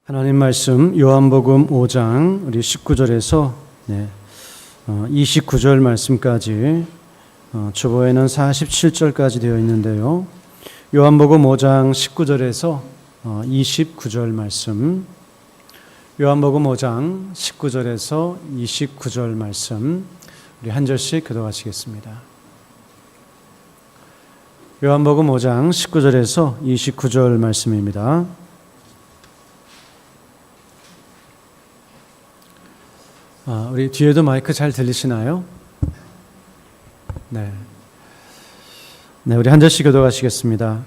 하나님 말씀 요한복음 5장 우리 19절에서 29절 말씀까지 주보에는 47절까지 되어 있는데요. 요한복음 5장 19절에서 29절 말씀, 요한복음 5장 19절에서 29절 말씀 우리 한 절씩 교독하시겠습니다. 요한복음 5장 19절에서 29절 말씀입니다. 우리 뒤에도 마이크 잘 들리시나요? 네, 우리 한 절씩 교독하시겠습니다.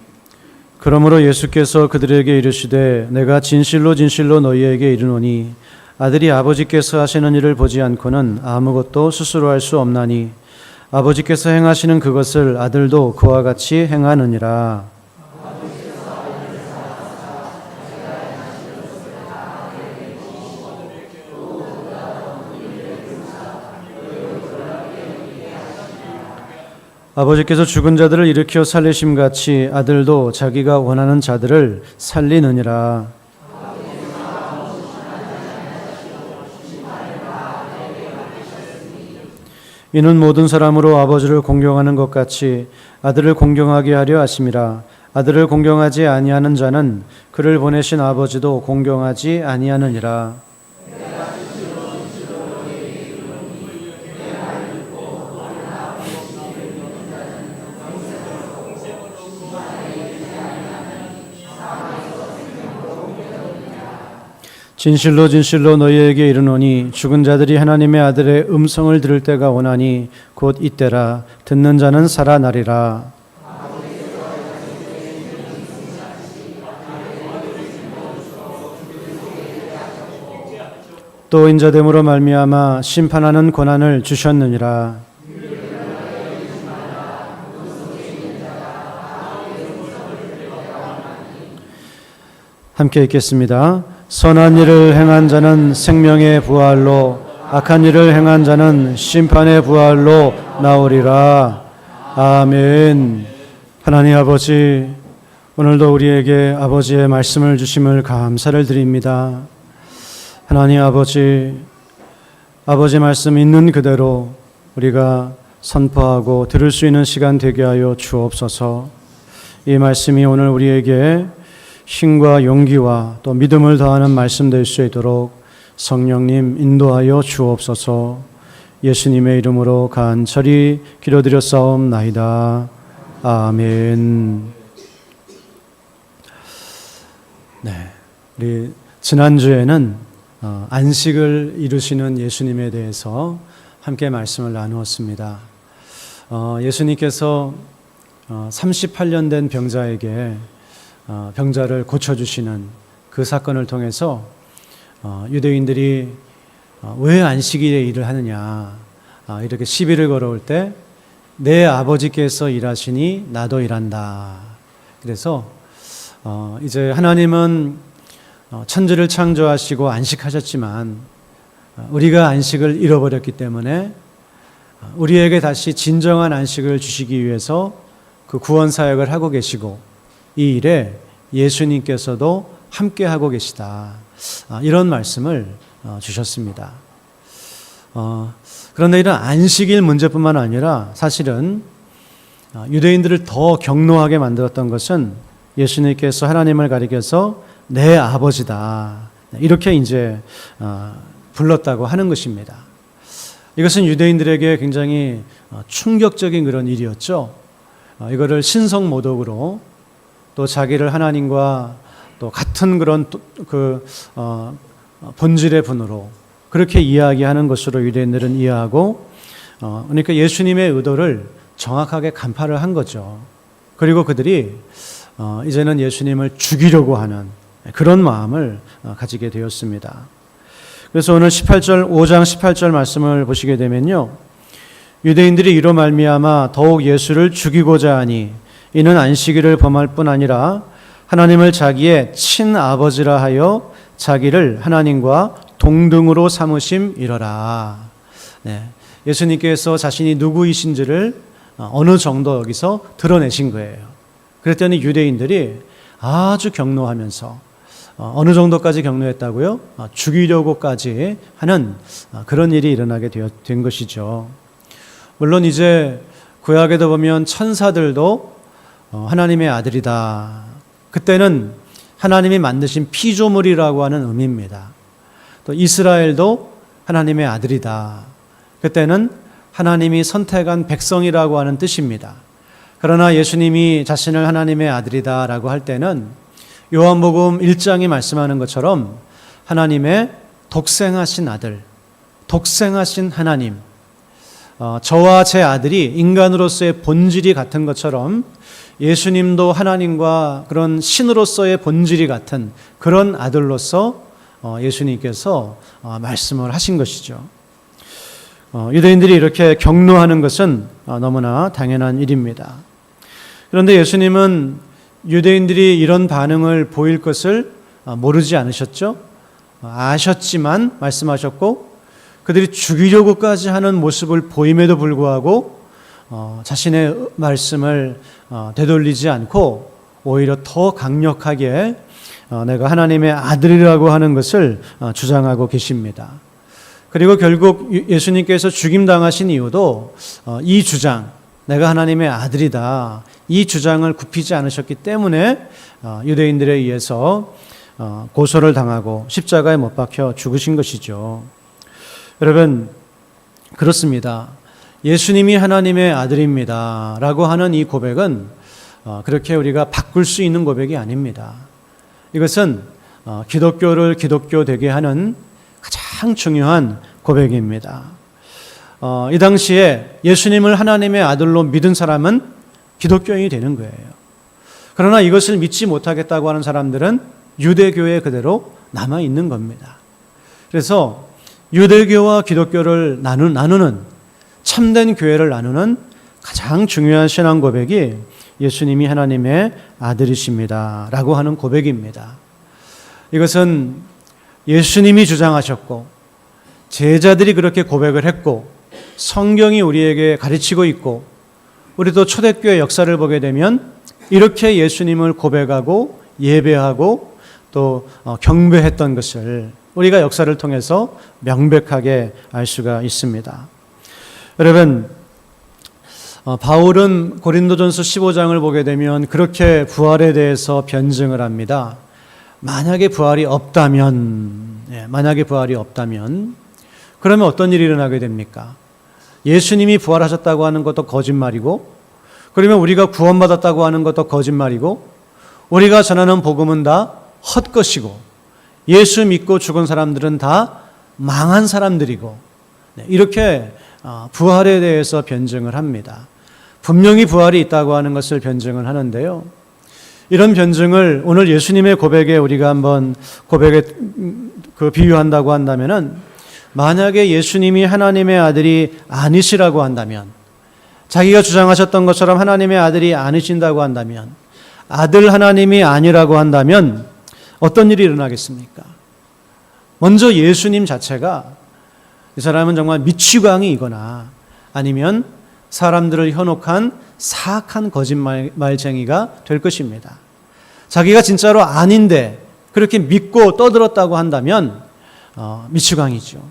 그러므로 예수께서 그들에게 이르시되 내가 진실로 진실로 너희에게 이르노니 아들이 아버지께서 하시는 일을 보지 않고는 아무것도 스스로 할 수 없나니 아버지께서 행하시는 그것을 아들도 그와 같이 행하느니라. 아버지께서 죽은 자들을 일으켜 살리심같이 아들도 자기가 원하는 자들을 살리느니라. 이는 모든 사람으로 아버지를 공경하는 것 같이 아들을 공경하게 하려 하심이라. 아들을 공경하지 아니하는 자는 그를 보내신 아버지도 공경하지 아니하느니라. 진실로 진실로 너희에게 이르노니 죽은 자들이 하나님의 아들의 음성을 들을 때가 오나니 곧 이때라. 듣는 자는 살아나리라. 또 인자됨으로 말미암아 심판하는 권한을 주셨느니라. 함께 읽겠습니다. 선한 일을 행한 자는 생명의 부활로, 악한 일을 행한 자는 심판의 부활로 나오리라. 아멘. 하나님 아버지, 오늘도 우리에게 아버지의 말씀을 주심을 감사를 드립니다. 하나님 아버지, 아버지 말씀 있는 그대로 우리가 선포하고 들을 수 있는 시간 되게 하여 주옵소서. 이 말씀이 오늘 우리에게 힘과 용기와 또 믿음을 더하는 말씀 될 수 있도록 성령님 인도하여 주옵소서. 예수님의 이름으로 간절히 기도드렸사옵나이다. 아멘. 우리 지난주에는 안식을 이루시는 예수님에 대해서 함께 말씀을 나누었습니다. 예수님께서 38년 된 병자에게 병자를 고쳐주시는 그 사건을 통해서 유대인들이 왜 안식일에 일을 하느냐 이렇게 시비를 걸어올 때 내 아버지께서 일하시니 나도 일한다. 그래서 이제 하나님은 천지를 창조하시고 안식하셨지만 우리가 안식을 잃어버렸기 때문에 우리에게 다시 진정한 안식을 주시기 위해서 그 구원 사역을 하고 계시고 이 일에 예수님께서도 함께 하고 계시다. 이런 말씀을 주셨습니다. 그런데 이런 안식일 문제뿐만 아니라 사실은 유대인들을 더 경노하게 만들었던 것은 예수님께서 하나님을 가리켜서 내 아버지다. 이렇게 이제 불렀다고 하는 것입니다. 이것은 유대인들에게 굉장히 충격적인 그런 일이었죠. 이거를 신성모독으로 또 자기를 하나님과 또 같은 그런 본질의 분으로 그렇게 이야기하는 것으로 유대인들은 이해하고 그러니까 예수님의 의도를 정확하게 간파를 한 거죠. 그리고 그들이 이제는 예수님을 죽이려고 하는 그런 마음을 가지게 되었습니다. 그래서 오늘 5장 18절 말씀을 보시게 되면요. 유대인들이 이로 말미암아 더욱 예수를 죽이고자 하니 이는 안식일을 범할 뿐 아니라 하나님을 자기의 친아버지라 하여 자기를 하나님과 동등으로 삼으심이러라. 예수님께서 자신이 누구이신지를 어느 정도 여기서 드러내신 거예요. 그랬더니 유대인들이 아주 경노하면서 어느 정도까지 격려했다고요? 죽이려고까지 하는 그런 일이 일어나게 된 것이죠. 물론 이제 구약에도 보면 천사들도 하나님의 아들이다. 그때는 하나님이 만드신 피조물이라고 하는 의미입니다. 또 이스라엘도 하나님의 아들이다. 그때는 하나님이 선택한 백성이라고 하는 뜻입니다. 그러나 예수님이 자신을 하나님의 아들이다라고 할 때는 요한복음 1장이 말씀하는 것처럼 하나님의 독생하신 아들, 독생하신 하나님, 저와 제 아들이 인간으로서의 본질이 같은 것처럼 예수님도 하나님과 그런 신으로서의 본질이 같은 그런 아들로서 예수님께서 말씀을 하신 것이죠. 유대인들이 이렇게 격노하는 것은 너무나 당연한 일입니다. 그런데 예수님은 유대인들이 이런 반응을 보일 것을 모르지 않으셨죠? 아셨지만 말씀하셨고 그들이 죽이려고까지 하는 모습을 보임에도 불구하고 자신의 말씀을 되돌리지 않고 오히려 더 강력하게 내가 하나님의 아들이라고 하는 것을 주장하고 계십니다. 그리고 결국 예수님께서 죽임당하신 이유도 이 주장, 내가 하나님의 아들이다, 이 주장을 굽히지 않으셨기 때문에 유대인들에 의해서 고소를 당하고 십자가에 못 박혀 죽으신 것이죠. 여러분, 그렇습니다. 예수님이 하나님의 아들입니다 라고 하는 이 고백은 그렇게 우리가 바꿀 수 있는 고백이 아닙니다. 이것은 기독교를 기독교 되게 하는 가장 중요한 고백입니다. 이 당시에 예수님을 하나님의 아들로 믿은 사람은 기독교인이 되는 거예요. 그러나 이것을 믿지 못하겠다고 하는 사람들은 유대교에 그대로 남아 있는 겁니다. 그래서 유대교와 기독교를 나누는 참된 교회를 나누는 가장 중요한 신앙 고백이 예수님이 하나님의 아들이십니다 라고 하는 고백입니다. 이것은 예수님이 주장하셨고 제자들이 그렇게 고백을 했고 성경이 우리에게 가르치고 있고 우리도 초대교회 역사를 보게 되면 이렇게 예수님을 고백하고 예배하고 또 경배했던 것을 우리가 역사를 통해서 명백하게 알 수가 있습니다. 여러분, 바울은 고린도전서 15장을 보게 되면 그렇게 부활에 대해서 변증을 합니다. 만약에 부활이 없다면 그러면 어떤 일이 일어나게 됩니까? 예수님이 부활하셨다고 하는 것도 거짓말이고 그러면 우리가 구원받았다고 하는 것도 거짓말이고 우리가 전하는 복음은 다 헛것이고 예수 믿고 죽은 사람들은 다 망한 사람들이고 이렇게 부활에 대해서 변증을 합니다. 분명히 부활이 있다고 하는 것을 변증을 하는데요. 이런 변증을 오늘 예수님의 고백에 우리가 한번 고백에 비유한다고 한다면은 만약에 예수님이 하나님의 아들이 아니시라고 한다면 자기가 주장하셨던 것처럼 하나님의 아들이 아니신다고 한다면 아들 하나님이 아니라고 한다면 어떤 일이 일어나겠습니까? 먼저 예수님 자체가 이 사람은 정말 미치광이이거나 아니면 사람들을 현혹한 사악한 거짓말쟁이가 될 것입니다. 자기가 진짜로 아닌데 그렇게 믿고 떠들었다고 한다면 미치광이죠.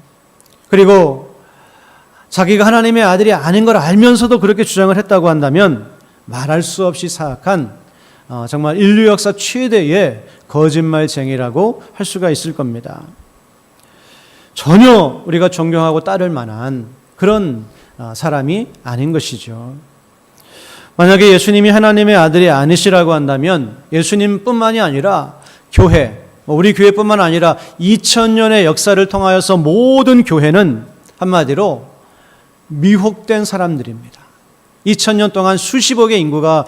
그리고 자기가 하나님의 아들이 아닌 걸 알면서도 그렇게 주장을 했다고 한다면 말할 수 없이 사악한 정말 인류 역사 최대의 거짓말쟁이라고 할 수가 있을 겁니다. 전혀 우리가 존경하고 따를 만한 그런 사람이 아닌 것이죠. 만약에 예수님이 하나님의 아들이 아니시라고 한다면 예수님뿐만이 아니라 교회, 우리 교회뿐만 아니라 2000년의 역사를 통하여서 모든 교회는 한마디로 미혹된 사람들입니다. 2000년 동안 수십억의 인구가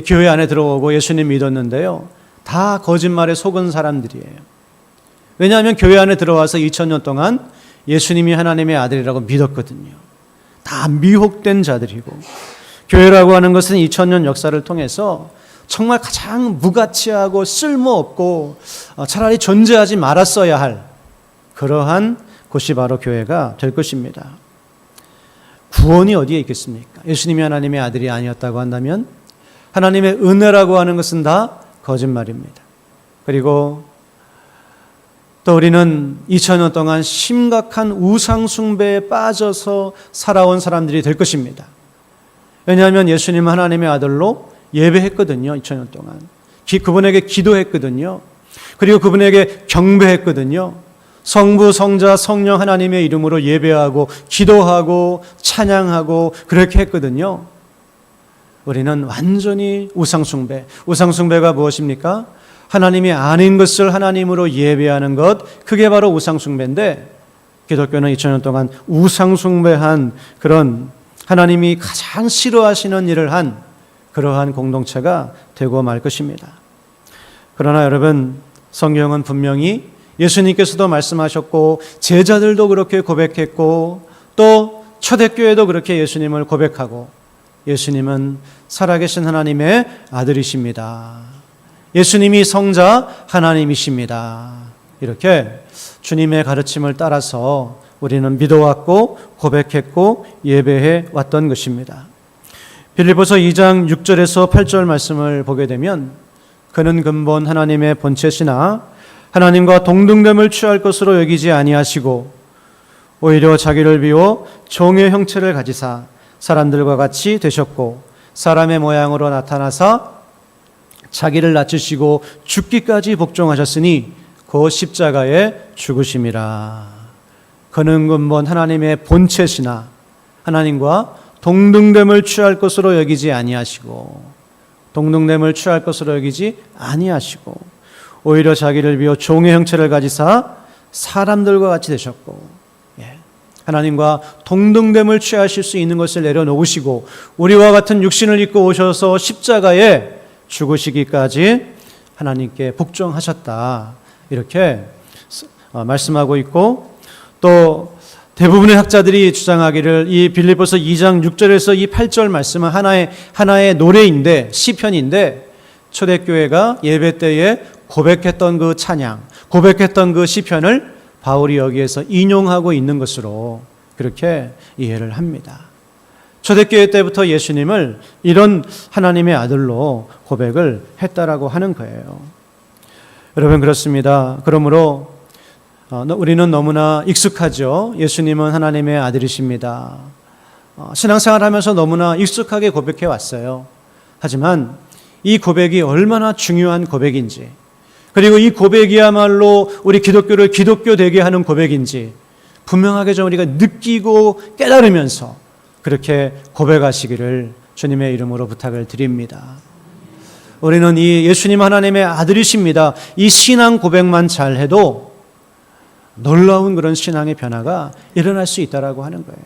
교회 안에 들어오고 예수님 믿었는데요. 다 거짓말에 속은 사람들이에요. 왜냐하면 교회 안에 들어와서 2000년 동안 예수님이 하나님의 아들이라고 믿었거든요. 다 미혹된 자들이고 교회라고 하는 것은 2000년 역사를 통해서 정말 가장 무가치하고 쓸모없고 차라리 존재하지 말았어야 할 그러한 곳이 바로 교회가 될 것입니다. 구원이 어디에 있겠습니까? 예수님이 하나님의 아들이 아니었다고 한다면 하나님의 은혜라고 하는 것은 다 거짓말입니다. 그리고 또 우리는 2000년 동안 심각한 우상 숭배에 빠져서 살아온 사람들이 될 것입니다. 왜냐하면 예수님 하나님의 아들로 예배했거든요. 2000년 동안. 그분에게 기도했거든요. 그리고 그분에게 경배했거든요. 성부, 성자, 성령 하나님의 이름으로 예배하고 기도하고 찬양하고 그렇게 했거든요. 우리는 완전히 우상숭배. 우상숭배가 무엇입니까? 하나님이 아닌 것을 하나님으로 예배하는 것, 그게 바로 우상숭배인데, 기독교는 2000년 동안 우상숭배한 그런 하나님이 가장 싫어하시는 일을 한 그러한 공동체가 되고 말 것입니다. 그러나 여러분, 성경은 분명히 예수님께서도 말씀하셨고 제자들도 그렇게 고백했고 또 초대교회도 그렇게 예수님을 고백하고, 예수님은 살아계신 하나님의 아들이십니다. 예수님이 성자 하나님이십니다. 이렇게 주님의 가르침을 따라서 우리는 믿어왔고 고백했고 예배해 왔던 것입니다. 빌립보서 2장 6절에서 8절 말씀을 보게 되면, 그는 근본 하나님의 본체시나 하나님과 동등됨을 취할 것으로 여기지 아니하시고 오히려 자기를 비워 종의 형체를 가지사 사람들과 같이 되셨고 사람의 모양으로 나타나사 자기를 낮추시고 죽기까지 복종하셨으니 그 십자가에 죽으심이라. 그는 근본 하나님의 본체시나 하나님과 동등됨을 취할 것으로 여기지 아니하시고, 동등됨을 취할 것으로 여기지 아니하시고 오히려 자기를 비워 종의 형체를 가지사 사람들과 같이 되셨고, 하나님과 동등됨을 취하실 수 있는 것을 내려놓으시고 우리와 같은 육신을 입고 오셔서 십자가에 죽으시기까지 하나님께 복종하셨다, 이렇게 말씀하고 있고, 또 대부분의 학자들이 주장하기를 이 빌립보서 2장 6절에서 이 8절 말씀은 하나의 노래인데, 시편인데, 초대교회가 예배 때에 고백했던 그 찬양, 고백했던 그 시편을 바울이 여기에서 인용하고 있는 것으로 그렇게 이해를 합니다. 초대교회 때부터 예수님을 이런 하나님의 아들로 고백을 했다라고 하는 거예요. 여러분, 그렇습니다. 그러므로 우리는 너무나 익숙하죠. 예수님은 하나님의 아들이십니다. 신앙생활 하면서 너무나 익숙하게 고백해 왔어요. 하지만 이 고백이 얼마나 중요한 고백인지, 그리고 이 고백이야말로 우리 기독교를 기독교 되게 하는 고백인지 분명하게 좀 우리가 느끼고 깨달으면서 그렇게 고백하시기를 주님의 이름으로 부탁을 드립니다. 우리는 이 예수님 하나님의 아들이십니다, 이 신앙 고백만 잘해도 놀라운 그런 신앙의 변화가 일어날 수 있다라고 하는 거예요.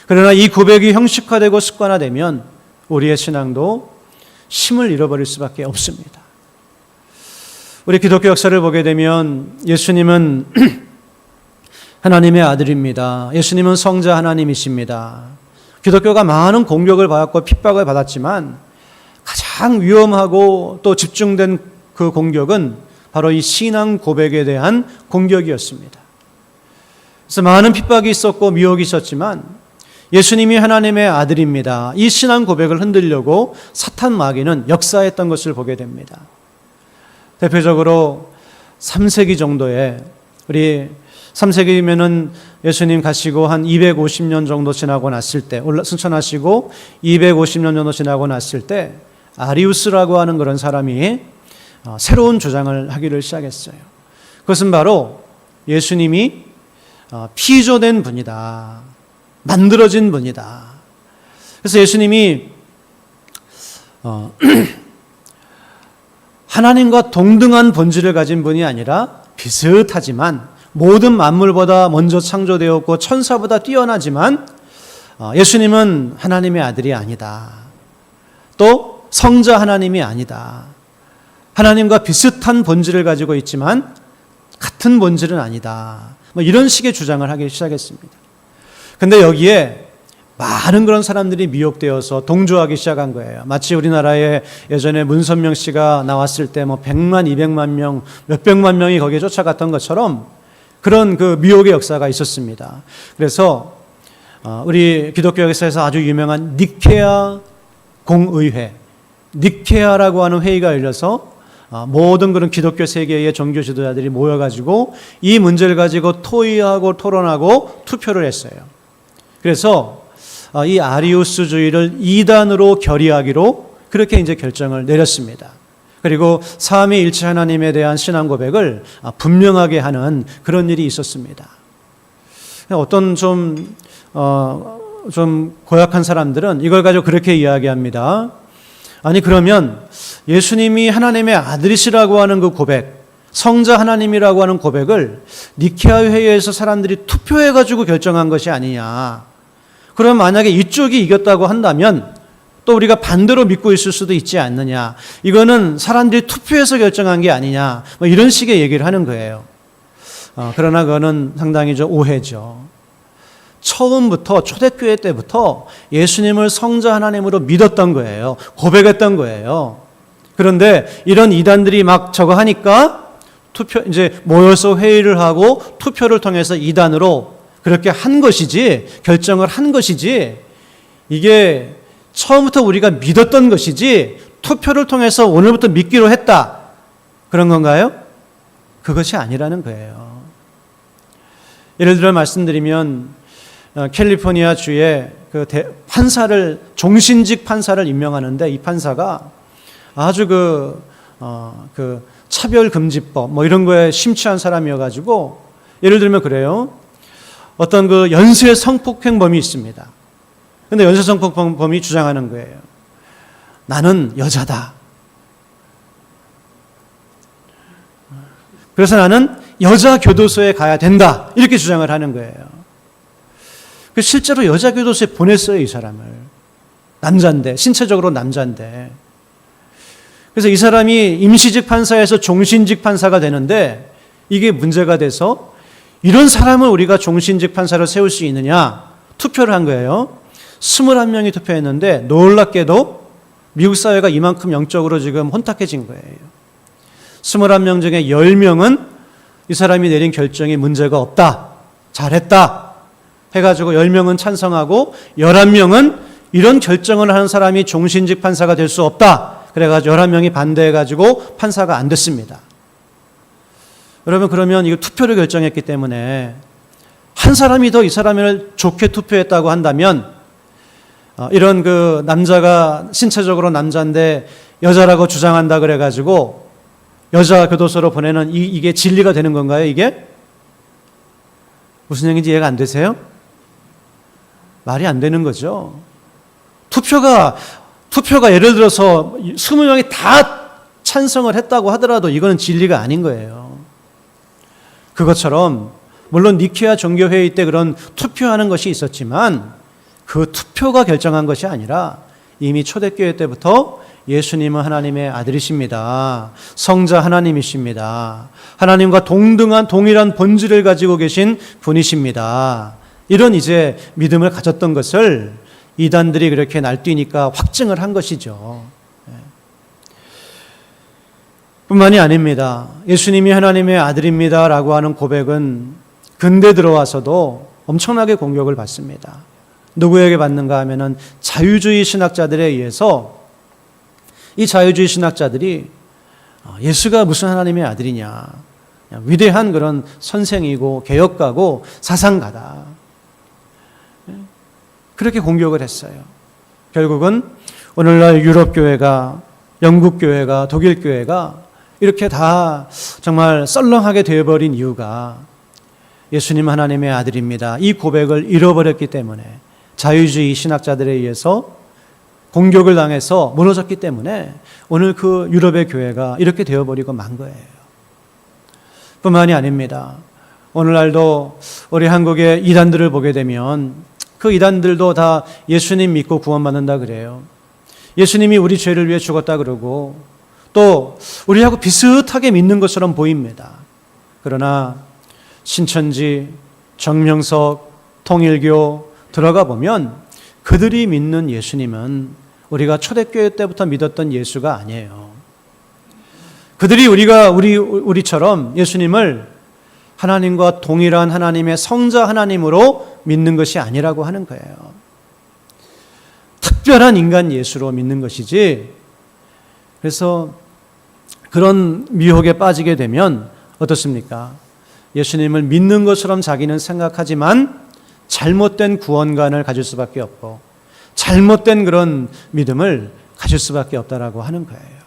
그러나 이 고백이 형식화되고 습관화되면 우리의 신앙도 힘을 잃어버릴 수밖에 없습니다. 우리 기독교 역사를 보게 되면 예수님은 하나님의 아들입니다. 예수님은 성자 하나님이십니다. 기독교가 많은 공격을 받았고 핍박을 받았지만 가장 위험하고 또 집중된 그 공격은 바로 이 신앙 고백에 대한 공격이었습니다. 그래서 많은 핍박이 있었고 미혹이 있었지만 예수님이 하나님의 아들입니다, 이 신앙 고백을 흔들려고 사탄 마귀는 역사했던 것을 보게 됩니다. 대표적으로 3세기 정도에, 우리 3세기면은 예수님 가시고 한 250년 정도 지나고 났을 때, 승천하시고 250년 정도 지나고 났을 때 아리우스라고 하는 그런 사람이 새로운 주장을 하기를 시작했어요. 그것은 바로 예수님이 피조된 분이다, 만들어진 분이다. 그래서 예수님이 하나님과 동등한 본질을 가진 분이 아니라 비슷하지만 모든 만물보다 먼저 창조되었고 천사보다 뛰어나지만 예수님은 하나님의 아들이 아니다, 또 성자 하나님이 아니다, 하나님과 비슷한 본질을 가지고 있지만 같은 본질은 아니다, 이런 식의 주장을 하기 시작했습니다. 근데 여기에 많은 그런 사람들이 미혹되어서 동조하기 시작한 거예요. 마치 우리나라에 예전에 문선명 씨가 나왔을 때 100만, 200만 명, 몇백만 명이 거기에 쫓아갔던 것처럼 그런 그 미혹의 역사가 있었습니다. 그래서 우리 기독교 역사에서 아주 유명한 니케아 공의회, 니케아라고 하는 회의가 열려서 모든 그런 기독교 세계의 종교 지도자들이 모여가지고 이 문제를 가지고 토의하고 토론하고 투표를 했어요. 그래서 이 아리우스주의를 이단으로 결의하기로 그렇게 이제 결정을 내렸습니다. 그리고 삼위일체 하나님에 대한 신앙 고백을 분명하게 하는 그런 일이 있었습니다. 어떤 좀 고약한 사람들은 이걸 가지고 그렇게 이야기합니다. 아니 그러면 예수님이 하나님의 아들이시라고 하는 그 고백, 성자 하나님이라고 하는 고백을 니케아 회의에서 사람들이 투표해가지고 결정한 것이 아니냐. 그럼 만약에 이쪽이 이겼다고 한다면 또 우리가 반대로 믿고 있을 수도 있지 않느냐. 이거는 사람들이 투표해서 결정한 게 아니냐. 뭐 이런 식의 얘기를 하는 거예요. 그러나 그거는 상당히 좀 오해죠. 처음부터 초대교회 때부터 예수님을 성자 하나님으로 믿었던 거예요. 고백했던 거예요. 그런데 이런 이단들이 막 저거 하니까 이제 모여서 회의를 하고 투표를 통해서 이단으로 그렇게 한 것이지, 결정을 한 것이지, 이게 처음부터 우리가 믿었던 것이지 투표를 통해서 오늘부터 믿기로 했다. 그런 건가요? 그것이 아니라는 거예요. 예를 들어 말씀드리면 캘리포니아 주에 그 판사를, 종신직 판사를 임명하는데 이 판사가 아주 그 차별금지법 뭐 이런 거에 심취한 사람이어가지고, 예를 들면 그래요. 어떤 그 연쇄 성폭행범이 있습니다. 근데 연쇄 성폭행범이 주장하는 거예요. 나는 여자다. 그래서 나는 여자 교도소에 가야 된다. 이렇게 주장을 하는 거예요. 실제로 여자 교도소에 보냈어요, 이 사람을. 남자인데, 신체적으로 남자인데. 그래서 이 사람이 임시직 판사에서 종신직 판사가 되는데 이게 문제가 돼서 이런 사람을 우리가 종신직 판사로 세울 수 있느냐 투표를 한 거예요. 21명이 투표했는데 놀랍게도 미국 사회가 이만큼 영적으로 지금 혼탁해진 거예요. 21명 중에 10명은 이 사람이 내린 결정이 문제가 없다, 잘했다 해가지고 10명은 찬성하고 11명은 이런 결정을 하는 사람이 종신직 판사가 될 수 없다. 그래가지고 11명이 반대해가지고 판사가 안 됐습니다. 여러분, 그러면 이거 투표를 결정했기 때문에 한 사람이 더 이 사람을 좋게 투표했다고 한다면 이런 그 남자가 신체적으로 남자인데 여자라고 주장한다 그래가지고 여자 교도소로 보내는 이게 진리가 되는 건가요, 이게? 무슨 얘기인지 이해가 안 되세요? 말이 안 되는 거죠. 투표가 예를 들어서 20명이 다 찬성을 했다고 하더라도 이거는 진리가 아닌 거예요. 그것처럼 물론 니케아 종교회의 때 그런 투표하는 것이 있었지만 그 투표가 결정한 것이 아니라 이미 초대교회 때부터 예수님은 하나님의 아들이십니다. 성자 하나님이십니다. 하나님과 동일한 본질을 가지고 계신 분이십니다. 이런 이제 믿음을 가졌던 것을 이단들이 그렇게 날뛰니까 확증을 한 것이죠. 뿐만이 아닙니다. 예수님이 하나님의 아들입니다라고 하는 고백은 근대 들어와서도 엄청나게 공격을 받습니다. 누구에게 받는가 하면은 자유주의 신학자들에 의해서 이 자유주의 신학자들이 예수가 무슨 하나님의 아들이냐, 위대한 그런 선생이고 개혁가고 사상가다, 그렇게 공격을 했어요. 결국은 오늘날 유럽 교회가, 영국 교회가, 독일 교회가 이렇게 다 정말 썰렁하게 되어버린 이유가 예수님 하나님의 아들입니다, 이 고백을 잃어버렸기 때문에, 자유주의 신학자들에 의해서 공격을 당해서 무너졌기 때문에 오늘 그 유럽의 교회가 이렇게 되어버리고 만 거예요. 뿐만이 아닙니다. 오늘날도 우리 한국의 이단들을 보게 되면 그 이단들도 다 예수님 믿고 구원받는다 그래요. 예수님이 우리 죄를 위해 죽었다 그러고 또 우리하고 비슷하게 믿는 것처럼 보입니다. 그러나 신천지, 정명석, 통일교 들어가 보면 그들이 믿는 예수님은 우리가 초대교회 때부터 믿었던 예수가 아니에요. 그들이 우리처럼 예수님을 하나님과 동일한 하나님의 성자 하나님으로 믿는 것이 아니라고 하는 거예요. 특별한 인간 예수로 믿는 것이지. 그래서 그런 미혹에 빠지게 되면 어떻습니까? 예수님을 믿는 것처럼 자기는 생각하지만 잘못된 구원관을 가질 수밖에 없고 잘못된 그런 믿음을 가질 수밖에 없다라고 하는 거예요.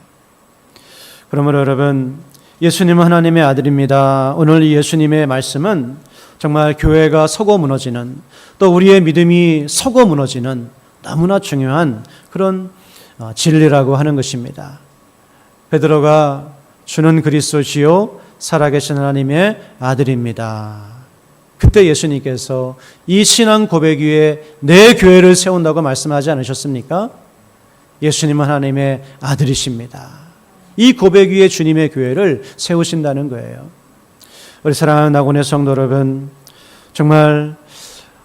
그러므로 여러분, 예수님은 하나님의 아들입니다. 오늘 이 예수님의 말씀은 정말 교회가 서고 무너지는, 또 우리의 믿음이 서고 무너지는 너무나 중요한 그런 진리라고 하는 것입니다. 베드로가 주는 그리스도시요 살아계신 하나님의 아들입니다. 그때 예수님께서 이 신앙 고백 위에 내 교회를 세운다고 말씀하지 않으셨습니까? 예수님은 하나님의 아들이십니다. 이 고백 위에 주님의 교회를 세우신다는 거예요. 우리 사랑하는 낙원의 성도 여러분, 정말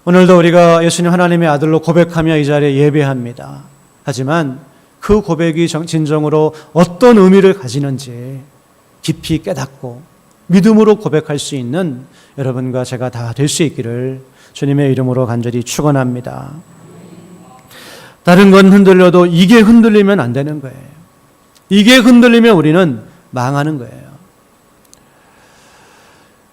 오늘도 우리가 예수님 하나님의 아들로 고백하며 이 자리에 예배합니다. 하지만 그 고백이 진정으로 어떤 의미를 가지는지 깊이 깨닫고 믿음으로 고백할 수 있는 여러분과 제가 다 될 수 있기를 주님의 이름으로 간절히 축원합니다. 다른 건 흔들려도 이게 흔들리면 안 되는 거예요. 이게 흔들리면 우리는 망하는 거예요.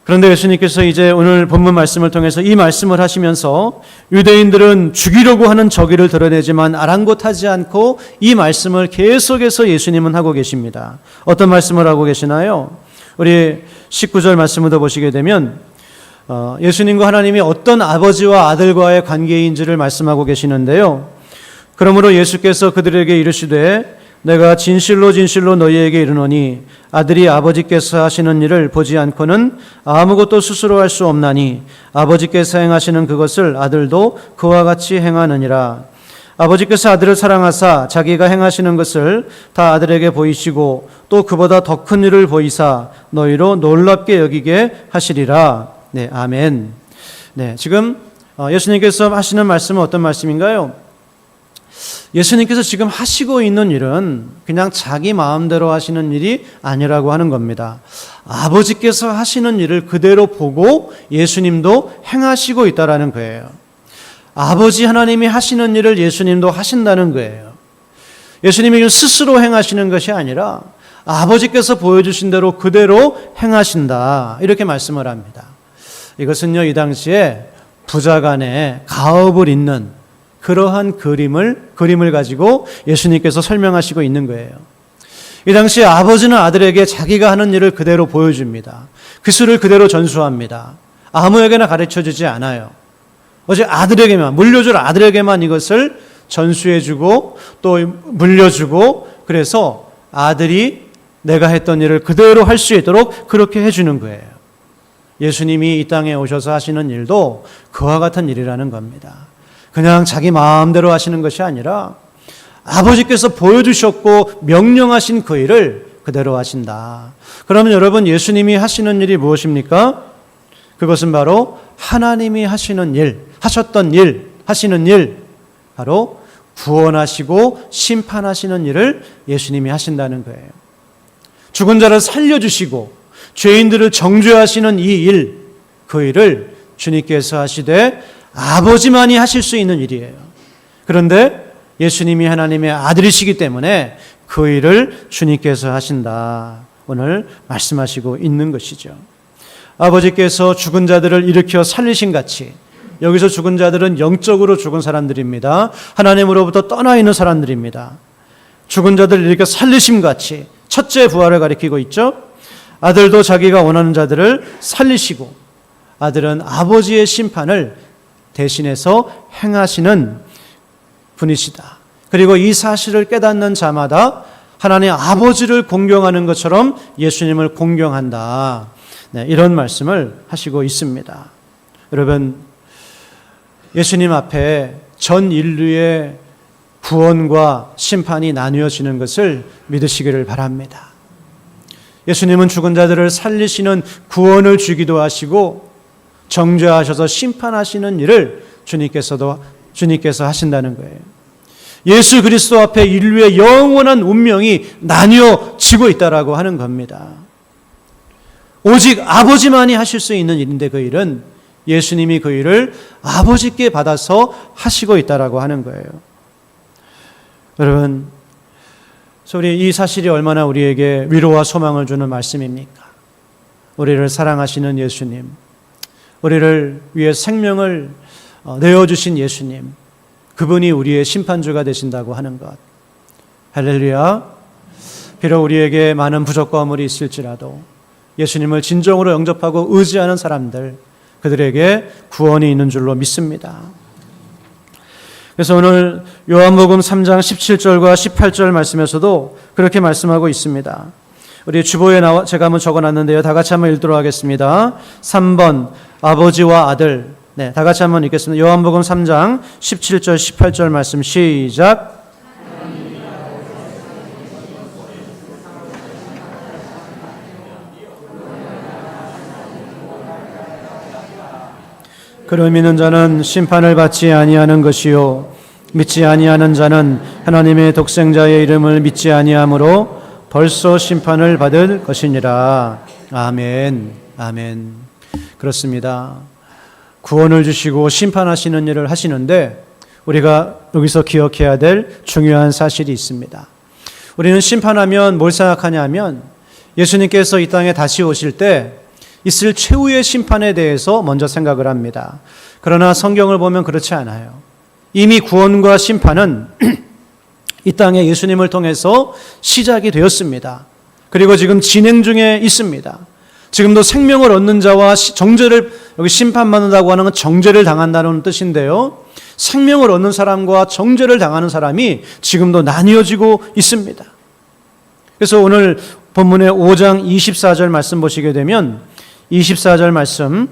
그런데 예수님께서 이제 오늘 본문 말씀을 통해서 이 말씀을 하시면서 유대인들은 죽이려고 하는 저기를 드러내지만 아랑곳하지 않고 이 말씀을 계속해서 예수님은 하고 계십니다. 어떤 말씀을 하고 계시나요? 우리 19절 말씀을 더 보시게 되면 예수님과 하나님이 어떤 아버지와 아들과의 관계인지를 말씀하고 계시는데요. 그러므로 예수께서 그들에게 이르시되 내가 진실로 진실로 너희에게 이르노니 아들이 아버지께서 하시는 일을 보지 않고는 아무것도 스스로 할 수 없나니 아버지께서 행하시는 그것을 아들도 그와 같이 행하느니라. 아버지께서 아들을 사랑하사 자기가 행하시는 것을 다 아들에게 보이시고 또 그보다 더 큰 일을 보이사 너희로 놀랍게 여기게 하시리라. 네, 아멘. 네, 지금 예수님께서 하시는 말씀은 어떤 말씀인가요? 예수님께서 지금 하시고 있는 일은 그냥 자기 마음대로 하시는 일이 아니라고 하는 겁니다. 아버지께서 하시는 일을 그대로 보고 예수님도 행하시고 있다라는 거예요. 아버지 하나님이 하시는 일을 예수님도 하신다는 거예요. 예수님이 스스로 행하시는 것이 아니라 아버지께서 보여주신 대로 그대로 행하신다, 이렇게 말씀을 합니다. 이것은요, 이 당시에 부자 간에 가업을 잇는 그러한 그림을 가지고 예수님께서 설명하시고 있는 거예요. 이 당시 아버지는 아들에게 자기가 하는 일을 그대로 보여줍니다. 그 수를 그대로 전수합니다. 아무에게나 가르쳐주지 않아요. 오직 아들에게만, 물려줄 아들에게만 이것을 전수해주고 또 물려주고, 그래서 아들이 내가 했던 일을 그대로 할 수 있도록 그렇게 해주는 거예요. 예수님이 이 땅에 오셔서 하시는 일도 그와 같은 일이라는 겁니다. 그냥 자기 마음대로 하시는 것이 아니라 아버지께서 보여주셨고 명령하신 그 일을 그대로 하신다. 그러면 여러분, 예수님이 하시는 일이 무엇입니까? 그것은 바로 하나님이 하시는 일, 하셨던 일, 하시는 일, 바로 구원하시고 심판하시는 일을 예수님이 하신다는 거예요. 죽은 자를 살려주시고 죄인들을 정죄하시는 이 일, 그 일을 주님께서 하시되 아버지만이 하실 수 있는 일이에요. 그런데 예수님이 하나님의 아들이시기 때문에 그 일을 주님께서 하신다, 오늘 말씀하시고 있는 것이죠. 아버지께서 죽은 자들을 일으켜 살리신 같이, 여기서 죽은 자들은 영적으로 죽은 사람들입니다. 하나님으로부터 떠나 있는 사람들입니다. 죽은 자들을 일으켜 살리심 같이 첫째 부활을 가리키고 있죠. 아들도 자기가 원하는 자들을 살리시고, 아들은 아버지의 심판을 대신해서 행하시는 분이시다. 그리고 이 사실을 깨닫는 자마다 하나님 아버지를 공경하는 것처럼 예수님을 공경한다. 네, 이런 말씀을 하시고 있습니다. 여러분, 예수님 앞에 전 인류의 구원과 심판이 나뉘어지는 것을 믿으시기를 바랍니다. 예수님은 죽은 자들을 살리시는 구원을 주기도 하시고 정죄하셔서 심판하시는 일을 주님께서 하신다는 거예요. 예수 그리스도 앞에 인류의 영원한 운명이 나뉘어지고 있다라고 하는 겁니다. 오직 아버지만이 하실 수 있는 일인데 그 일은 예수님이 그 일을 아버지께 받아서 하시고 있다라고 하는 거예요. 여러분, 그래서 우리 이 사실이 얼마나 우리에게 위로와 소망을 주는 말씀입니까? 우리를 사랑하시는 예수님, 우리를 위해 생명을 내어주신 예수님, 그분이 우리의 심판주가 되신다고 하는 것. 할렐루야. 비록 우리에게 많은 부족과 허물이 있을지라도 예수님을 진정으로 영접하고 의지하는 사람들, 그들에게 구원이 있는 줄로 믿습니다. 그래서 오늘 요한복음 3장 17절과 18절 말씀에서도 그렇게 말씀하고 있습니다. 우리 주보에 제가 한번 적어놨는데요. 다 같이 한번 읽도록 하겠습니다. 3번 아버지와 아들. 네, 다 같이 한번 읽겠습니다. 요한복음 3장 17절 18절 말씀 시작. 그를 믿는 자는 심판을 받지 아니하는 것이요 믿지 아니하는 자는 하나님의 독생자의 이름을 믿지 아니하므로 벌써 심판을 받을 것이니라. 아멘. 아멘. 그렇습니다. 구원을 주시고 심판하시는 일을 하시는데 우리가 여기서 기억해야 될 중요한 사실이 있습니다. 우리는 심판하면 뭘 생각하냐면 예수님께서 이 땅에 다시 오실 때 있을 최후의 심판에 대해서 먼저 생각을 합니다. 그러나 성경을 보면 그렇지 않아요. 이미 구원과 심판은 이 땅에 예수님을 통해서 시작이 되었습니다. 그리고 지금 진행 중에 있습니다. 지금도 생명을 얻는 자와 정죄를, 여기 심판받는다고 하는 건 정죄를 당한다는 뜻인데요. 생명을 얻는 사람과 정죄를 당하는 사람이 지금도 나뉘어지고 있습니다. 그래서 오늘 본문의 5장 24절 말씀 보시게 되면 24절 말씀,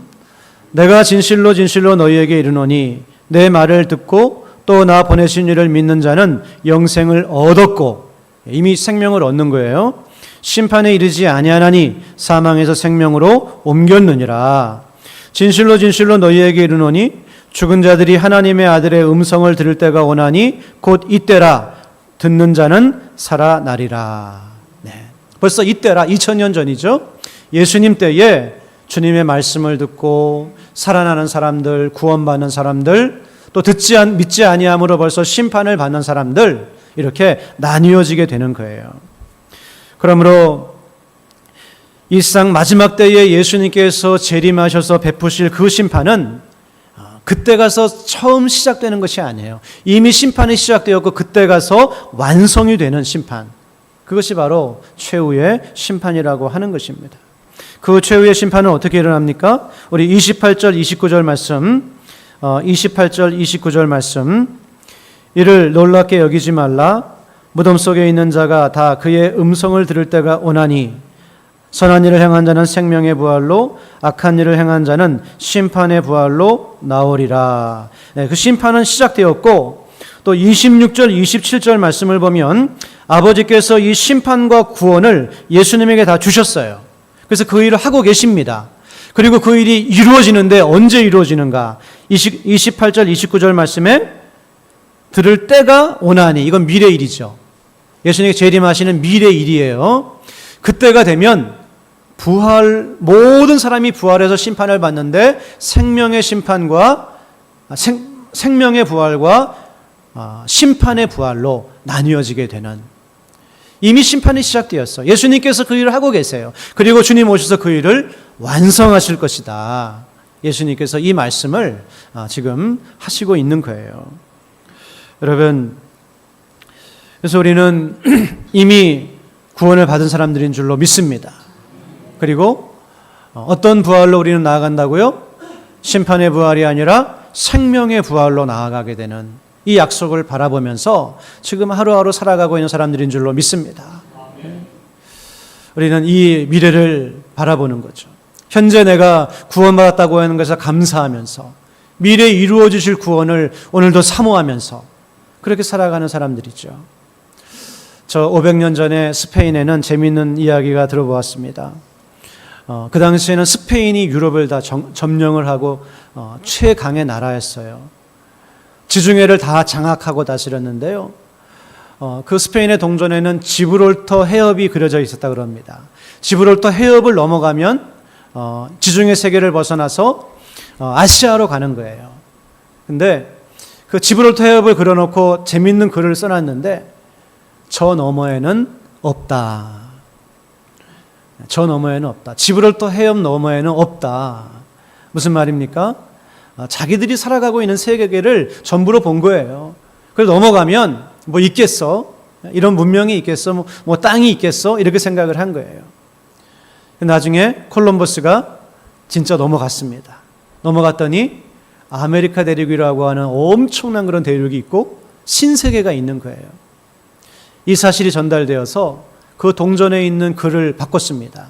내가 진실로 진실로 너희에게 이르노니 내 말을 듣고 또 나 보내신 이를 믿는 자는 영생을 얻었고, 이미 생명을 얻는 거예요. 심판에 이르지 아니하나니 사망에서 생명으로 옮겼느니라. 진실로 진실로 너희에게 이르노니 죽은 자들이 하나님의 아들의 음성을 들을 때가 오나니 곧 이때라. 듣는 자는 살아나리라. 네. 벌써 이때라, 2000년 전이죠. 예수님 때에 주님의 말씀을 듣고 살아나는 사람들, 구원받는 사람들, 또 믿지 아니함으로 벌써 심판을 받는 사람들, 이렇게 나뉘어지게 되는 거예요. 그러므로 이 세상 마지막 때에 예수님께서 재림하셔서 베푸실 그 심판은 그때 가서 처음 시작되는 것이 아니에요. 이미 심판이 시작되었고 그때 가서 완성이 되는 심판, 그것이 바로 최후의 심판이라고 하는 것입니다. 그 최후의 심판은 어떻게 일어납니까? 우리 28절 29절 말씀, 28절 29절 말씀, 이를 놀랍게 여기지 말라. 무덤 속에 있는 자가 다 그의 음성을 들을 때가 오나니 선한 일을 행한 자는 생명의 부활로 악한 일을 행한 자는 심판의 부활로 나오리라. 네, 그 심판은 시작되었고 또 26절 27절 말씀을 보면 아버지께서 이 심판과 구원을 예수님에게 다 주셨어요. 그래서 그 일을 하고 계십니다. 그리고 그 일이 이루어지는데 언제 이루어지는가? 28절 29절 말씀에 들을 때가 오나니, 이건 미래 일이죠. 예수님이 재림하시는 미래 일이에요. 그때가 되면 모든 사람이 부활해서 심판을 받는데 생명의 심판과 생명의 부활과 심판의 부활로 나뉘어지게 되는, 이미 심판이 시작되었어. 예수님께서 그 일을 하고 계세요. 그리고 주님 오셔서 그 일을 완성하실 것이다. 예수님께서 이 말씀을 지금 하시고 있는 거예요. 여러분, 그래서 우리는 이미 구원을 받은 사람들인 줄로 믿습니다. 그리고 어떤 부활로 우리는 나아간다고요? 심판의 부활이 아니라 생명의 부활로 나아가게 되는 이 약속을 바라보면서 지금 하루하루 살아가고 있는 사람들인 줄로 믿습니다. 우리는 이 미래를 바라보는 거죠. 현재 내가 구원받았다고 하는 것에 감사하면서 미래에 이루어 주실 구원을 오늘도 사모하면서 그렇게 살아가는 사람들이죠. 저 500년 전에 스페인에는 재미있는 이야기가 들어보았습니다. 그 당시에는 스페인이 유럽을 다 점령을 하고 최강의 나라였어요. 지중해를 다 장악하고 다스렸는데요. 그 스페인의 동전에는 지브롤터 해협이 그려져 있었다고 합니다. 지브롤터 해협을 넘어가면 지중해 세계를 벗어나서 아시아로 가는 거예요. 근데 그 지브롤터 해협을 그려놓고 재밌는 글을 써놨는데 저 너머에는 없다. 저 너머에는 없다. 지브랄터 해협 너머에는 없다. 무슨 말입니까? 자기들이 살아가고 있는 세계를 전부로 본 거예요. 그래서 넘어가면 뭐 있겠어? 이런 문명이 있겠어? 뭐 땅이 있겠어? 이렇게 생각을 한 거예요. 나중에 콜럼버스가 진짜 넘어갔습니다. 넘어갔더니 아메리카 대륙이라고 하는 엄청난 그런 대륙이 있고 신세계가 있는 거예요. 이 사실이 전달되어서 그 동전에 있는 글을 바꿨습니다.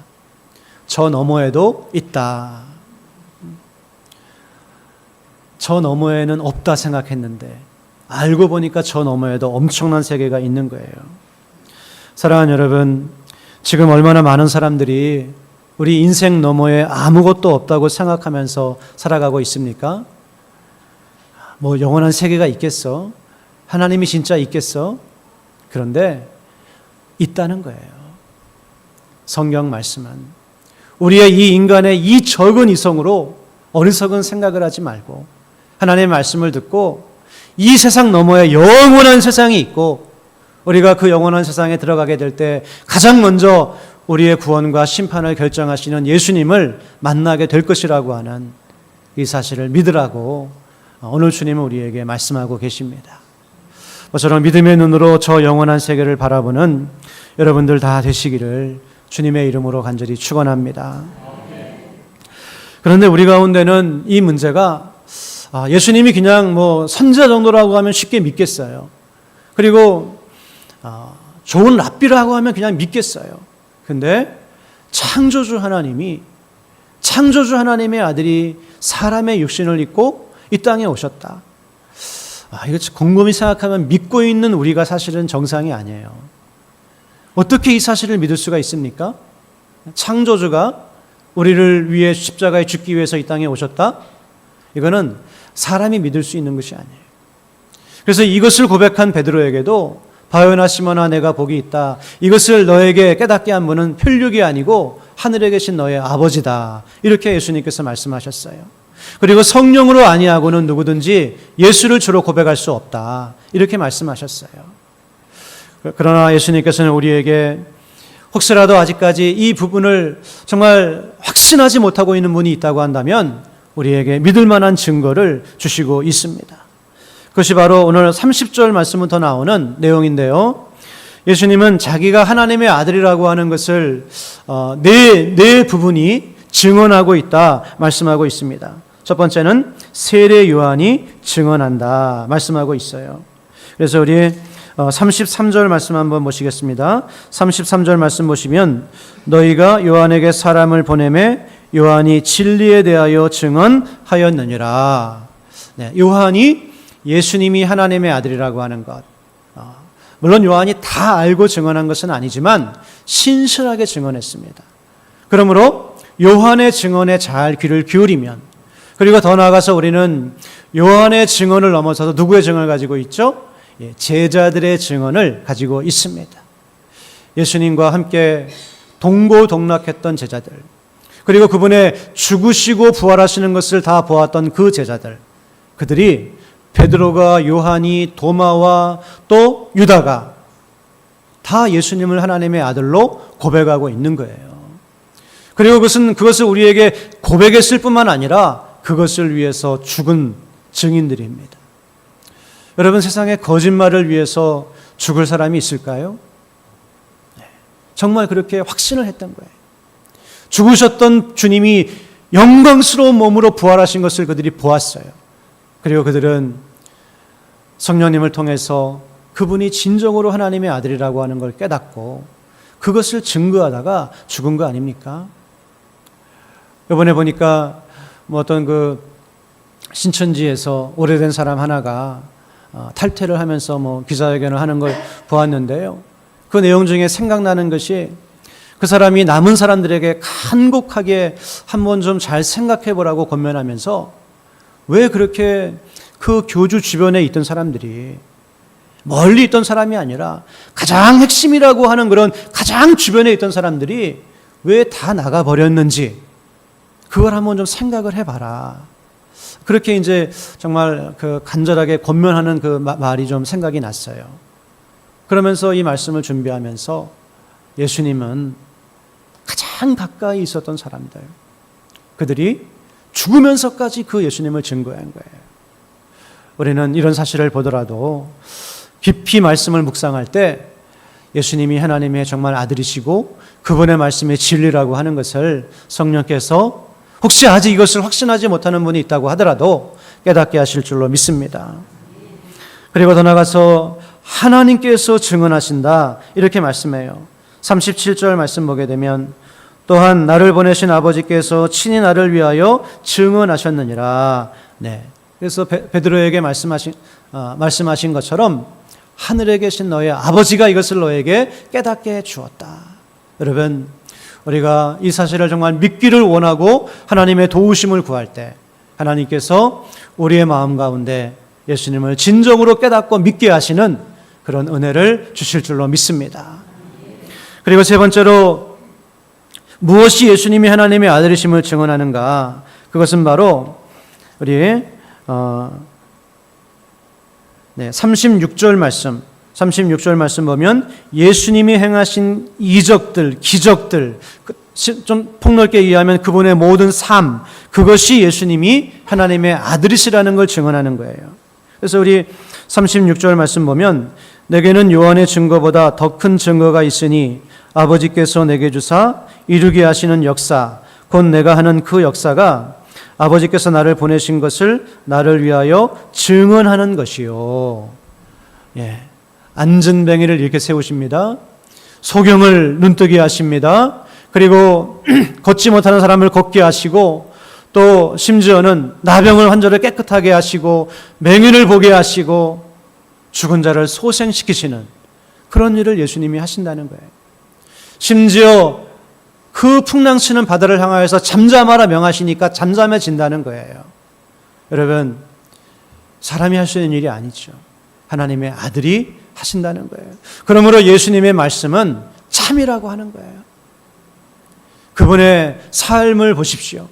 저 너머에도 있다. 저 너머에는 없다 생각했는데 알고 보니까 저 너머에도 엄청난 세계가 있는 거예요. 사랑하는 여러분, 지금 얼마나 많은 사람들이 우리 인생 너머에 아무것도 없다고 생각하면서 살아가고 있습니까? 뭐 영원한 세계가 있겠어? 하나님이 진짜 있겠어? 그런데 있다는 거예요. 성경 말씀은 우리의 이 인간의 이 적은 이성으로 어리석은 생각을 하지 말고 하나님의 말씀을 듣고 이 세상 너머에 영원한 세상이 있고 우리가 그 영원한 세상에 들어가게 될 때 가장 먼저 우리의 구원과 심판을 결정하시는 예수님을 만나게 될 것이라고 하는 이 사실을 믿으라고 오늘 주님은 우리에게 말씀하고 계십니다. 저런 믿음의 눈으로 저 영원한 세계를 바라보는 여러분들 다 되시기를 주님의 이름으로 간절히 축원합니다. 그런데 우리 가운데는 이 문제가 예수님이 그냥 뭐 선지자 정도라고 하면 쉽게 믿겠어요. 그리고 좋은 랍비라고 하면 그냥 믿겠어요. 근데 창조주 하나님의 아들이 사람의 육신을 입고 이 땅에 오셨다. 이거 곰곰이 생각하면 믿고 있는 우리가 사실은 정상이 아니에요. 어떻게 이 사실을 믿을 수가 있습니까? 창조주가 우리를 위해 십자가에 죽기 위해서 이 땅에 오셨다? 이거는 사람이 믿을 수 있는 것이 아니에요. 그래서 이것을 고백한 베드로에게도 바요나 시몬아 내가 복이 있다. 이것을 너에게 깨닫게 한 분은 혈육이 아니고 하늘에 계신 너의 아버지다. 이렇게 예수님께서 말씀하셨어요. 그리고 성령으로 아니하고는 누구든지 예수를 주로 고백할 수 없다. 이렇게 말씀하셨어요. 그러나 예수님께서는 우리에게 혹시라도 아직까지 이 부분을 정말 확신하지 못하고 있는 분이 있다고 한다면 우리에게 믿을 만한 증거를 주시고 있습니다. 그것이 바로 오늘 30절 말씀부터 나오는 내용인데요. 예수님은 자기가 하나님의 아들이라고 하는 것을 네 부분이 증언하고 있다 말씀하고 있습니다. 첫 번째는 세례 요한이 증언한다 말씀하고 있어요. 그래서 우리 33절 말씀 한번 보시겠습니다. 33절 말씀 보시면 너희가 요한에게 사람을 보내매 요한이 진리에 대하여 증언하였느니라. 네, 요한이 예수님이 하나님의 아들이라고 하는 것, 물론 요한이 다 알고 증언한 것은 아니지만 신실하게 증언했습니다. 그러므로 요한의 증언에 잘 귀를 기울이면, 그리고 더 나아가서 우리는 요한의 증언을 넘어서서 누구의 증언을 가지고 있죠? 제자들의 증언을 가지고 있습니다. 예수님과 함께 동고동락했던 제자들, 그리고 그분의 죽으시고 부활하시는 것을 다 보았던 그 제자들, 그들이 베드로가, 요한이, 도마와 또 유다가 다 예수님을 하나님의 아들로 고백하고 있는 거예요. 그리고 그것을 우리에게 고백했을 뿐만 아니라 그것을 위해서 죽은 증인들입니다. 여러분, 세상에 거짓말을 위해서 죽을 사람이 있을까요? 네, 정말 그렇게 확신을 했던 거예요. 죽으셨던 주님이 영광스러운 몸으로 부활하신 것을 그들이 보았어요. 그리고 그들은 성령님을 통해서 그분이 진정으로 하나님의 아들이라고 하는 걸 깨닫고 그것을 증거하다가 죽은 거 아닙니까? 이번에 보니까 어떤 그 신천지에서 오래된 사람 하나가 탈퇴를 하면서 기자회견을 하는 걸 보았는데요. 그 내용 중에 생각나는 것이 그 사람이 남은 사람들에게 간곡하게 한번 좀 잘 생각해 보라고 권면하면서 왜 그렇게 그 교주 주변에 있던 사람들이 멀리 있던 사람이 아니라 가장 핵심이라고 하는 그런 가장 주변에 있던 사람들이 왜 다 나가버렸는지 그걸 한번 좀 생각을 해봐라. 그렇게 이제 정말 그 간절하게 권면하는 그 말이 좀 생각이 났어요. 그러면서 이 말씀을 준비하면서 예수님은 가장 가까이 있었던 사람들, 그들이 죽으면서까지 그 예수님을 증거한 거예요. 우리는 이런 사실을 보더라도 깊이 말씀을 묵상할 때 예수님이 하나님의 정말 아들이시고 그분의 말씀이 진리라고 하는 것을 성령께서 혹시 아직 이것을 확신하지 못하는 분이 있다고 하더라도 깨닫게 하실 줄로 믿습니다. 그리고 더 나아가서 하나님께서 증언하신다 이렇게 말씀해요. 37절 말씀 보게 되면 또한 나를 보내신 아버지께서 친히 나를 위하여 증언하셨느니라. 네. 그래서 베드로에게 말씀하신 것처럼 하늘에 계신 너의 아버지가 이것을 너에게 깨닫게 해 주었다. 여러분, 우리가 이 사실을 정말 믿기를 원하고 하나님의 도우심을 구할 때 하나님께서 우리의 마음 가운데 예수님을 진정으로 깨닫고 믿게 하시는 그런 은혜를 주실 줄로 믿습니다. 그리고 세 번째로 무엇이 예수님이 하나님의 아들이심을 증언하는가? 그것은 바로 우리 36절 말씀 보면 예수님이 행하신 이적들, 기적들, 좀 폭넓게 이해하면 그분의 모든 삶, 그것이 예수님이 하나님의 아들이시라는 걸 증언하는 거예요. 그래서 우리 36절 말씀 보면 내게는 요한의 증거보다 더 큰 증거가 있으니 아버지께서 내게 주사 이루게 하시는 역사, 곧 내가 하는 그 역사가 아버지께서 나를 보내신 것을 나를 위하여 증언하는 것이요. 예, 안전뱅이를 이렇게 세우십니다. 소경을 눈뜨게 하십니다. 그리고 걷지 못하는 사람을 걷게 하시고 또 심지어는 나병을 환자를 깨끗하게 하시고 맹인을 보게 하시고 죽은 자를 소생시키시는 그런 일을 예수님이 하신다는 거예요. 심지어 그 풍랑치는 바다를 향하여서 잠잠하라 명하시니까 잠잠해진다는 거예요. 여러분, 사람이 할 수 있는 일이 아니죠. 하나님의 아들이 하신다는 거예요. 그러므로 예수님의 말씀은 참이라고 하는 거예요. 그분의 삶을 보십시오.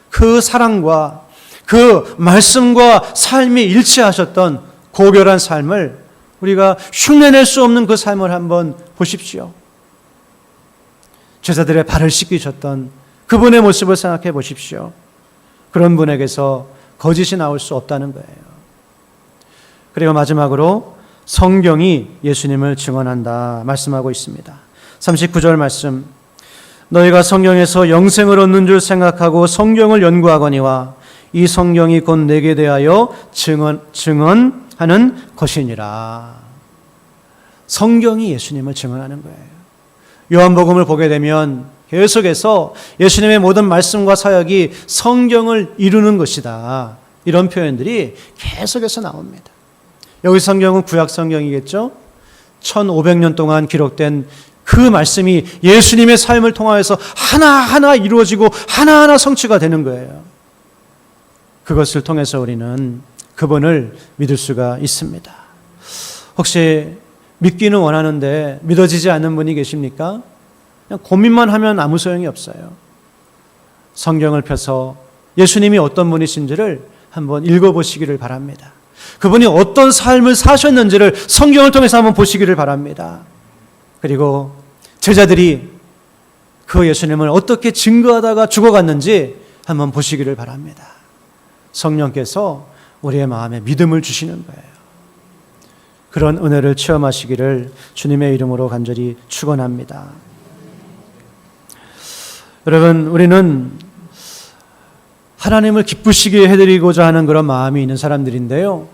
그 사랑과 그 말씀과 삶이 일치하셨던 고결한 삶을 우리가 흉내낼 수 없는 그 삶을 한번 보십시오. 제자들의 발을 씻기셨던 그분의 모습을 생각해 보십시오. 그런 분에게서 거짓이 나올 수 없다는 거예요. 그리고 마지막으로 성경이 예수님을 증언한다 말씀하고 있습니다. 39절 말씀, 너희가 성경에서 영생을 얻는 줄 생각하고 성경을 연구하거니와 이 성경이 곧 내게 대하여 증언하는 것이니라. 성경이 예수님을 증언하는 거예요. 요한복음을 보게 되면 계속해서 예수님의 모든 말씀과 사역이 성경을 이루는 것이다. 이런 표현들이 계속해서 나옵니다. 여기 성경은 구약 성경이겠죠? 1500년 동안 기록된 그 말씀이 예수님의 삶을 통하여서 하나하나 이루어지고 하나하나 성취가 되는 거예요. 그것을 통해서 우리는 그분을 믿을 수가 있습니다. 혹시 믿기는 원하는데 믿어지지 않는 분이 계십니까? 그냥 고민만 하면 아무 소용이 없어요. 성경을 펴서 예수님이 어떤 분이신지를 한번 읽어보시기를 바랍니다. 그분이 어떤 삶을 사셨는지를 성경을 통해서 한번 보시기를 바랍니다. 그리고 제자들이 그 예수님을 어떻게 증거하다가 죽어갔는지 한번 보시기를 바랍니다. 성령께서 우리의 마음에 믿음을 주시는 거예요. 그런 은혜를 체험하시기를 주님의 이름으로 간절히 축원합니다. 여러분, 우리는 하나님을 기쁘시게 해드리고자 하는 그런 마음이 있는 사람들인데요.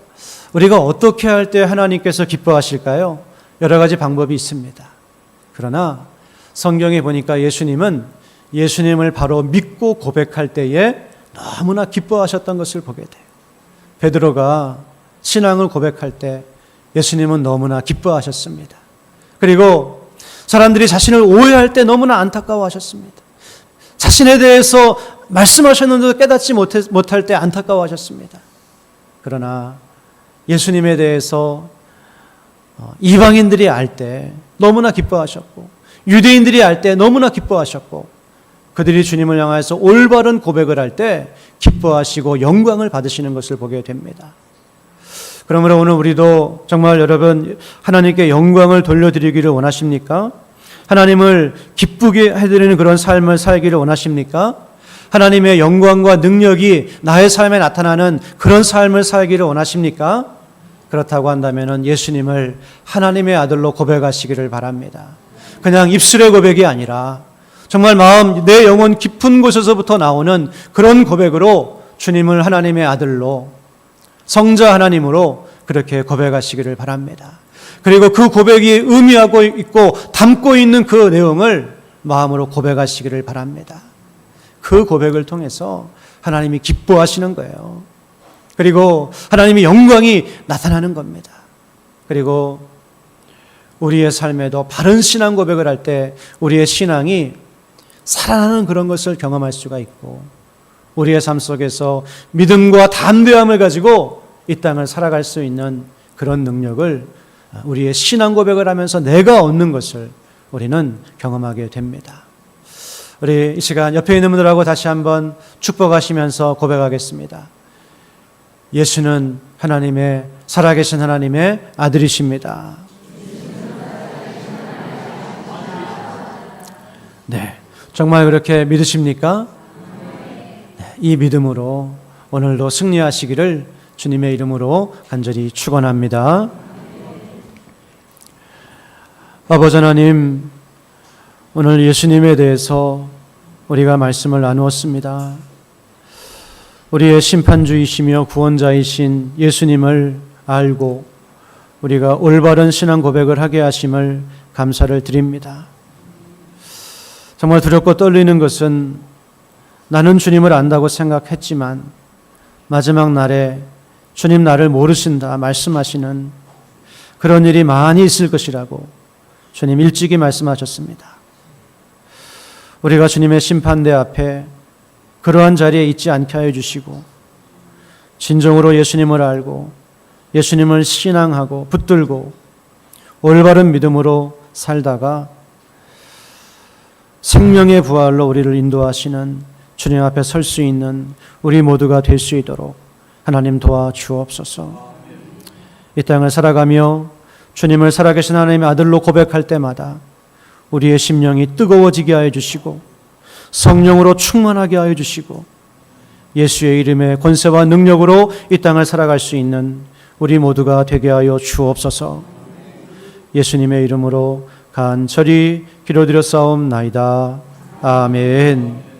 우리가 어떻게 할 때 하나님께서 기뻐하실까요? 여러 가지 방법이 있습니다. 그러나 성경에 보니까 예수님은 예수님을 바로 믿고 고백할 때에 너무나 기뻐하셨던 것을 보게 돼요. 베드로가 신앙을 고백할 때 예수님은 너무나 기뻐하셨습니다. 그리고 사람들이 자신을 오해할 때 너무나 안타까워하셨습니다. 자신에 대해서 말씀하셨는데도 깨닫지 못할 때 안타까워하셨습니다. 그러나 예수님에 대해서 이방인들이 알 때 너무나 기뻐하셨고 유대인들이 알 때 너무나 기뻐하셨고 그들이 주님을 향해서 올바른 고백을 할 때 기뻐하시고 영광을 받으시는 것을 보게 됩니다. 그러므로 오늘 우리도 정말 여러분 하나님께 영광을 돌려드리기를 원하십니까? 하나님을 기쁘게 해드리는 그런 삶을 살기를 원하십니까? 하나님의 영광과 능력이 나의 삶에 나타나는 그런 삶을 살기를 원하십니까? 그렇다고 한다면 예수님을 하나님의 아들로 고백하시기를 바랍니다. 그냥 입술의 고백이 아니라 정말 마음, 내 영혼 깊은 곳에서부터 나오는 그런 고백으로 주님을 하나님의 아들로, 성자 하나님으로 그렇게 고백하시기를 바랍니다. 그리고 그 고백이 의미하고 있고 담고 있는 그 내용을 마음으로 고백하시기를 바랍니다. 그 고백을 통해서 하나님이 기뻐하시는 거예요. 그리고 하나님의 영광이 나타나는 겁니다. 그리고 우리의 삶에도 바른 신앙 고백을 할 때 우리의 신앙이 살아나는 그런 것을 경험할 수가 있고, 우리의 삶 속에서 믿음과 담대함을 가지고 이 땅을 살아갈 수 있는 그런 능력을 우리의 신앙 고백을 하면서 내가 얻는 것을 우리는 경험하게 됩니다. 우리 이 시간 옆에 있는 분들하고 다시 한번 축복하시면서 고백하겠습니다. 예수는 하나님의, 살아계신 하나님의 아들이십니다. 네, 정말 그렇게 믿으십니까? 네, 이 믿음으로 오늘도 승리하시기를 주님의 이름으로 간절히 축원합니다. 아버지 하나님, 오늘 예수님에 대해서 우리가 말씀을 나누었습니다. 우리의 심판주이시며 구원자이신 예수님을 알고 우리가 올바른 신앙 고백을 하게 하심을 감사를 드립니다. 정말 두렵고 떨리는 것은 나는 주님을 안다고 생각했지만 마지막 날에 주님 나를 모르신다 말씀하시는 그런 일이 많이 있을 것이라고 주님 일찍이 말씀하셨습니다. 우리가 주님의 심판대 앞에 그러한 자리에 있지 않게 하여 주시고 진정으로 예수님을 알고 예수님을 신앙하고 붙들고 올바른 믿음으로 살다가 생명의 부활로 우리를 인도하시는 주님 앞에 설 수 있는 우리 모두가 될 수 있도록 하나님 도와주옵소서. 이 땅을 살아가며 주님을 살아계신 하나님의 아들로 고백할 때마다 우리의 심령이 뜨거워지게 하여 주시고 성령으로 충만하게 하여 주시고 예수의 이름의 권세와 능력으로 이 땅을 살아갈 수 있는 우리 모두가 되게 하여 주옵소서. 예수님의 이름으로 간절히 기도드렸사옵나이다. 아멘.